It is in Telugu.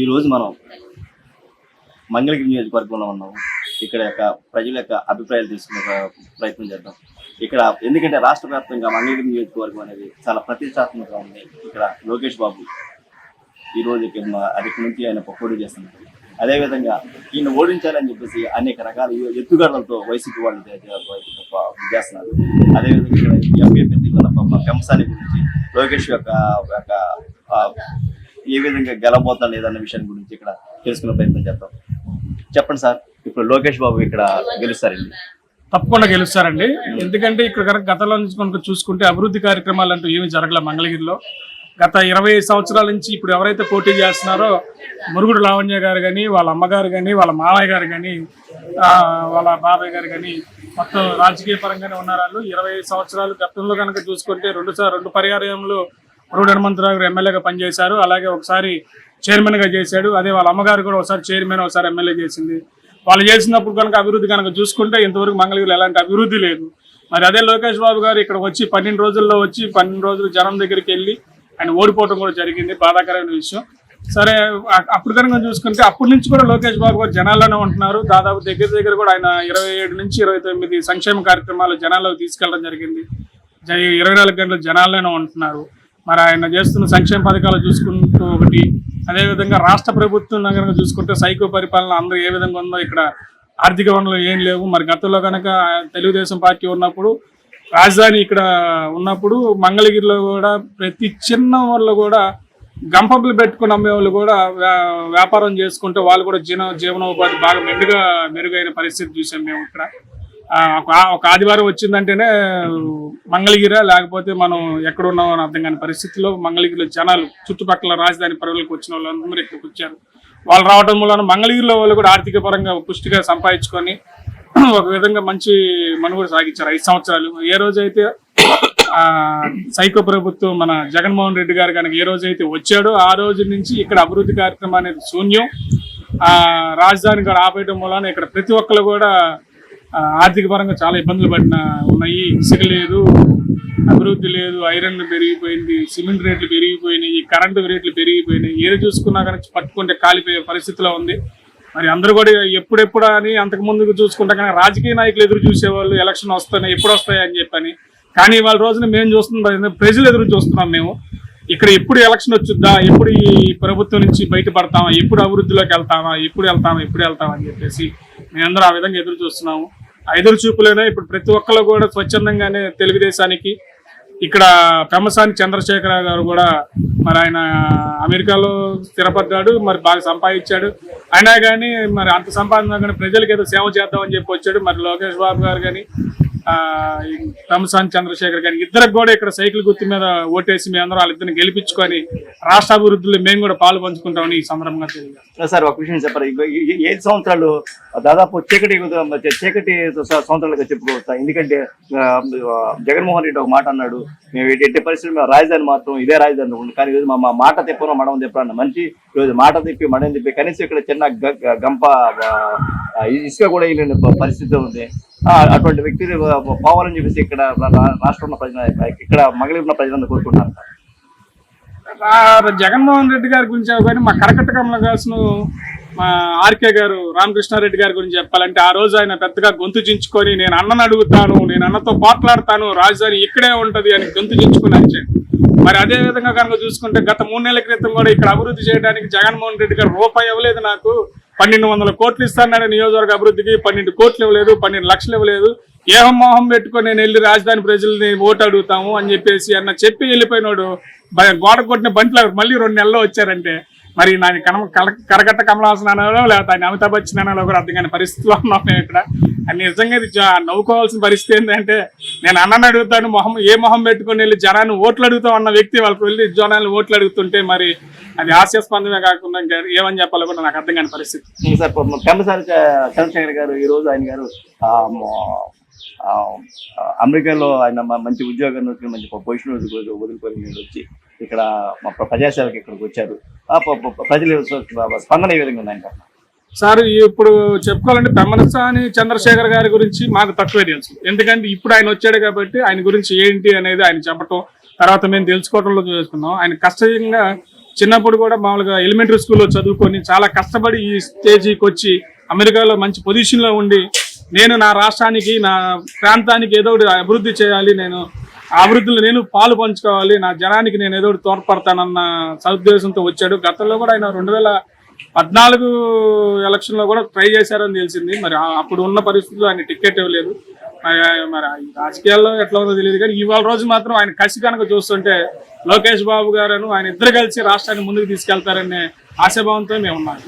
ఈరోజు మనం మంగళగిరి నియోజకవర్గంలో ఉన్నాము. ఇక్కడ యొక్క ప్రజల యొక్క అభిప్రాయాలు తెలుసుకునే ప్రయత్నం చేద్దాం. ఇక్కడ ఎందుకంటే రాష్ట్ర వ్యాప్తంగా మంగళగిరి నియోజకవర్గం అనేది చాలా ప్రతిష్టాత్మకంగా ఉంది. ఇక్కడ లోకేష్ బాబు ఈరోజు అధిక నుంచి ఆయన పోటీ చేస్తున్నారు. అదేవిధంగా ఈయన ఓడించాలని చెప్పేసి అనేక రకాల ఎత్తుగడలతో వైసీపీ వాళ్ళు చేస్తున్నారు. అదేవిధంగా ఇక్కడ ఎంపీ అభ్యర్థిగా పెంసాని గురించి లోకేష్ యొక్క ఏ విధంగా గెలబోతాడు లేదన్న విషయం గురించి ఇక్కడ తెలుసుకునే ప్రయత్నం చేద్దాం. చెప్పండి సార్, ఇప్పుడు లోకేష్ బాబు ఇక్కడ గెలుస్తారండి? తప్పకుండా గెలుస్తారండి. ఎందుకంటే ఇక్కడ కనుక గతంలో నుంచి కనుక చూసుకుంటే అభివృద్ధి కార్యక్రమాలు అంటూ ఏమీ జరగలే మంగళగిరిలో. గత 20 సంవత్సరాల నుంచి ఇప్పుడు ఎవరైతే పోటీ చేస్తున్నారో మురుగుడు లావణ్య గారు కానీ, వాళ్ళ అమ్మగారు కానీ, వాళ్ళ మామయ్య గారు కానీ, వాళ్ళ బాబాయ్ గారు కానీ మొత్తం రాజకీయ పరంగానే ఉన్నారు. వాళ్ళు 20 సంవత్సరాలు గతంలో కనుక చూసుకుంటే రెండు పర్యాయంలో మురుగుడు హనుమంతరావు గారు ఎమ్మెల్యేగా పనిచేశారు. అలాగే ఒకసారి చైర్మన్గా చేశాడు. అదే వాళ్ళ అమ్మగారు కూడా ఒకసారి చైర్మన్, ఒకసారి ఎమ్మెల్యే చేసింది. వాళ్ళు చేసినప్పుడు కనుక అభివృద్ధి కనుక చూసుకుంటే ఇంతవరకు మంగళగిరిలో ఎలాంటి అభివృద్ధి లేదు. మరి అదే లోకేష్ బాబు గారు ఇక్కడ వచ్చి 12 రోజుల్లో వచ్చి 12 రోజులు జనం దగ్గరికి వెళ్ళి ఆయన ఓడిపోవడం కూడా జరిగింది, బాధాకరమైన విషయం. సరే, అప్పుడు కనుక చూసుకుంటే అప్పటి నుంచి కూడా లోకేష్ బాబు గారు జనాల్లోనే ఉంటున్నారు. దాదాపు దగ్గర కూడా ఆయన 27 నుంచి 29 సంక్షేమ కార్యక్రమాలు జనాల్లోకి తీసుకెళ్లడం జరిగింది. 24 గంటలు జనాల్లోనే ఉంటున్నారు. మరి ఆయన చేస్తున్న సంక్షేమ పథకాలు చూసుకుంటూ ఒకటి, అదేవిధంగా రాష్ట్ర ప్రభుత్వం కనుక చూసుకుంటే సైకో పరిపాలన అందరూ ఏ విధంగా ఉందో, ఇక్కడ ఆర్థిక వనరులు ఏం లేవు. మరి గతంలో కనుక తెలుగుదేశం పార్టీ ఉన్నప్పుడు, రాజధాని ఇక్కడ ఉన్నప్పుడు మంగళగిరిలో కూడా ప్రతి చిన్న వాళ్ళు కూడా గంపలు పెట్టుకుని అమ్మే వాళ్ళు కూడా వ్యాపారం చేసుకుంటే వాళ్ళు కూడా జీవనోపాధి బాగా మెరుగైన పరిస్థితి చూసాం మేము ఇక్కడ. ఒక ఆదివారం వచ్చిందంటేనే మంగళగిరి, లేకపోతే మనం ఎక్కడున్నామో అని అర్థం కాని పరిస్థితిలో మంగళగిరిలో జనాలు, చుట్టుపక్కల రాజధాని పరిధిలోకి వచ్చిన వాళ్ళు అందరూ ఇక్కడికి వచ్చారు. వాళ్ళు రావడం వలన మంగళగిరిలో వాళ్ళు కూడా ఆర్థిక పరంగా పుష్టిగా సంపాదించుకొని ఒక విధంగా మంచి మనుగడ సాగించారు 5 సంవత్సరాలు. ఏ రోజైతే సైకో ప్రభుత్వం మన జగన్మోహన్ రెడ్డి గారు కనుక ఏ రోజైతే వచ్చాడో ఆ రోజు నుంచి ఇక్కడ అభివృద్ధి కార్యక్రమం అనేది శూన్యం. రాజధాని కూడా ఆపేయడం వలన ఇక్కడ ప్రతి ఒక్కరు కూడా ఆర్థిక పరంగా చాలా ఇబ్బందులు ఉన్నాయి. ఇసుక లేదు, అభివృద్ధి లేదు, ఐరన్ పెరిగిపోయింది, సిమెంట్ రేట్లు పెరిగిపోయినాయి, కరెంటు రేట్లు పెరిగిపోయినాయి. ఏది చూసుకున్నా కనుక పట్టుకుంటే కాలిపోయే పరిస్థితిలో ఉంది. మరి అందరూ కూడా ఎప్పుడెప్పుడు అని అంతకు ముందుకు చూసుకుంటా కానీ రాజకీయ నాయకులు ఎదురు చూసేవాళ్ళు ఎలక్షన్ వస్తున్నాయి, ఎప్పుడు వస్తాయని చెప్పని. కానీ వాళ్ళ రోజున మేము చూస్తున్నాం, ప్రజలు ఎదురు చూస్తున్నాం. మేము ఇక్కడ ఎప్పుడు ఎలక్షన్ వచ్చుద్దా, ఎప్పుడు ఈ ప్రభుత్వం నుంచి బయటపడతామా, ఎప్పుడు అభివృద్ధిలోకి వెళ్తామా, ఎప్పుడు వెళ్తామా అని చెప్పేసి మేమందరూ ఆ విధంగా ఎదురు చూస్తున్నాము. ఆ ఎదురు చూపులేనే ఇప్పుడు ప్రతి ఒక్కరు కూడా స్వచ్ఛందంగానే తెలుగుదేశానికి ఇక్కడ పెమ్మసాని చంద్రశేఖర గారు కూడా మరి ఆయన అమెరికాలో స్థిరపడ్డాడు, మరి బాగా సంపాదించాడు. అయినా కానీ మరి అంత సంపాదన కానీ ప్రజలకు ఏదో సేవ చేద్దామని చెప్పి వచ్చాడు. మరి లోకేష్ బాబు గారు కానీ పెమ్మసాని చంద్రశేఖర్ కానీ ఇద్దరికి కూడా ఇక్కడ సైకిల్ గుర్తు మీద ఓటేసి మేమందరం వాళ్ళిద్దరిని గెలిపించుకొని రాష్ట్ర అభివృద్ధిలో మేము కూడా పాలు పంచుకుంటామని ఈ సందర్భంగా తెలియదు. సార్, ఒక విషయం చెప్పారు. 7 సంవత్సరాలు దాదాపు చీకటి సంవత్సరాలుగా చెప్పుకోవచ్చా? ఎందుకంటే జగన్మోహన్ రెడ్డి ఒక మాట అన్నాడు, మేము ఎట్టి పరిస్థితుల్లో రాజధాని మాత్రం ఇదే రాజధాని ఉంటుంది. కానీ ఈరోజు మా మాట తెప్పను మడం తెప్పన్న మంచి ఈరోజు మాట తెప్పి మడం తెప్పి కనీసం ఇక్కడ చిన్న గంప ఇసుక కూడా వెళ్ళిన పరిస్థితి ఉంది. అటువంటి వ్యక్తులు పోవాలని చెప్పేసి ఇక్కడ రాష్ట్రంలో ప్రజలు, ఇక్కడ మంగళగిరిలో ప్రజలందరూ కోరుకుంటున్నారు. జగన్మోహన్ రెడ్డి గారి గురించి కానీ మా కరకట్ట కమలహాసన్, మా ఆర్కే గారు, రామకృష్ణారెడ్డి గారి గురించి చెప్పాలంటే ఆ రోజు ఆయన పెద్దగా గొంతు చించుకొని నేను అన్నను అడుగుతాను, నేను అన్నతో పోట్లాడతాను, రాజధాని ఇక్కడే ఉంటది అని గొంతు చించుకొని వచ్చాడు. మరి అదే విధంగా కనుక చూసుకుంటే గత 3 నెలల క్రితం కూడా ఇక్కడ అభివృద్ధి చేయడానికి జగన్మోహన్ రెడ్డి గారు రూపాయి ఇవ్వలేదు. నాకు 1200 కోట్లు ఇస్తాను నియోజకవర్గ అభివృద్ధికి, 12 కోట్లు ఇవ్వలేదు, 12 లక్షలు ఇవ్వలేదు. ఏహం పెట్టుకొని నేను వెళ్ళి రాజధాని ప్రజల్ని ఓటు అడుగుతాము అని చెప్పి వెళ్ళిపోయినాడు. గోడ కొట్టిన బంట్ల మళ్ళీ 2 నెలల్లో వచ్చారంటే మరి నాకు కరకట్ట కమలహాసన్ అనాలో లేకపోతే ఆయన అమితాబ్ బచ్చన్ అనాలో కూడా అర్థం కాని పరిస్థితిలో ఉన్నాం మేము ఇక్కడ. అని నిజంగా ఇది నవ్వుకోవాల్సిన పరిస్థితి ఏంటంటే, నేను అన్నని అడుగుతాను మొహం పెట్టుకొని వెళ్ళి జనాన్ని ఓట్లు అడుగుతాం అన్న వ్యక్తి వాళ్ళకి వెళ్ళి జనాన్ని ఓట్లు అడుగుతుంటే మరి అది హాస్యాస్పందమే కాకుండా ఏమని చెప్పాలో కూడా నాకు అర్థం కాని పరిస్థితి. సార్, పెమ్మసాని చంద్రశేఖర్ గారు ఈ రోజు ఆయన గారు అమెరికాలో ఆయన మంచి ఉద్యోగం మంచి పొజిషన్ వదులుకొని వచ్చి ఇక్కడ మా ప్రజాసేవకి ఇక్కడికి వచ్చారు. ప్రజల స్పందన ఏ విధంగా ఉంది ఆయన? సార్, ఇప్పుడు చెప్పుకోవాలంటే పెమ్మసాని చంద్రశేఖర్ గారి గురించి మాకు తక్కువే తెలుసు. ఎందుకంటే ఇప్పుడు ఆయన వచ్చాడు కాబట్టి ఆయన గురించి ఏంటి అనేది ఆయన చెప్పటం, తర్వాత మేము తెలుసుకోవడంలో చేసుకున్నాం. ఆయన కష్టంగా చిన్నప్పుడు కూడా మామూలుగా ఎలిమెంటరీ స్కూల్లో చదువుకొని చాలా కష్టపడి ఈ స్టేజీకి వచ్చి అమెరికాలో మంచి పొజిషన్లో ఉండి నేను నా రాష్ట్రానికి నా ప్రాంతానికి ఏదో ఒకటి అభివృద్ధి చేయాలి, నేను ఆ అభివృద్ధిలో నేను పాలు పంచుకోవాలి, నా జనానికి నేను ఏదో ఒకటి తోడ్పడతానన్న సదుద్దేశంతో వచ్చాడు. గతంలో కూడా ఆయన 2014 ఎలక్షన్లో కూడా ట్రై చేశారని తెలిసింది. మరి అప్పుడు ఉన్న పరిస్థితుల్లో ఆయన టికెట్ ఇవ్వలేదు. మరి రాజకీయాల్లో ఎట్లా ఉందో తెలియదు, కానీ ఇవాళ రోజు మాత్రం ఆయన కసి కనుక చూస్తుంటే లోకేష్ బాబు గారు ఆయన ఇద్దరు కలిసి రాష్ట్రాన్ని ముందుకు తీసుకెళ్తారనే ఆశాభావంతో మేము ఉన్నాం.